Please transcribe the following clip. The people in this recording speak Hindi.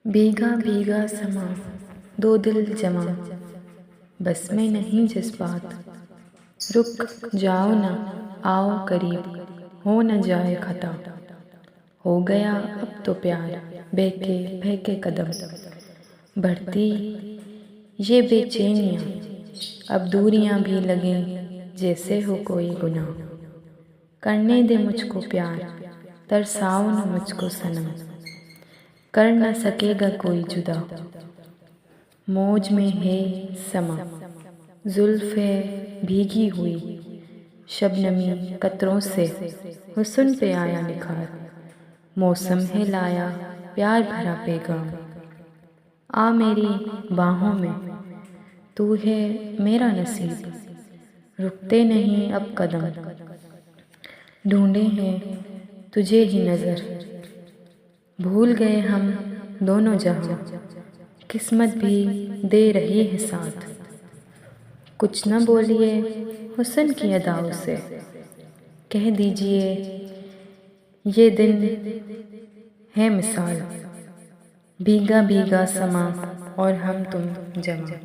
भीगा भीगा समा दो दिल जमा, बस में नहीं जज्बात। रुक जाओ ना, आओ करीब, हो न जाए खता। हो गया अब तो प्यार, बहके बहके कदम। बढ़ती ये बेचैनियाँ, अब दूरियां भी लगें जैसे हो कोई गुनाह। करने दे मुझको प्यार, तरसाओ न मुझको सनम। कर न सकेगा कोई जुदा, मौज में है समा। जुल्फ़े भीगी हुई शबनमी कतरों से, हुस्न पे आया निखार। मौसम है लाया प्यार भरा पैगाम। आ मेरी बाहों में, तू है मेरा नसीब। रुकते नहीं अब कदम, ढूंढे हैं तुझे ही नज़र। भूल गए हम दोनों जहां, किस्मत भी दे रही है साथ। कुछ न बोलिए हुस्न की अदाओं से, कह दीजिए ये दिन है मिसाल। भीगा भीगा समा और हम तुम जमा।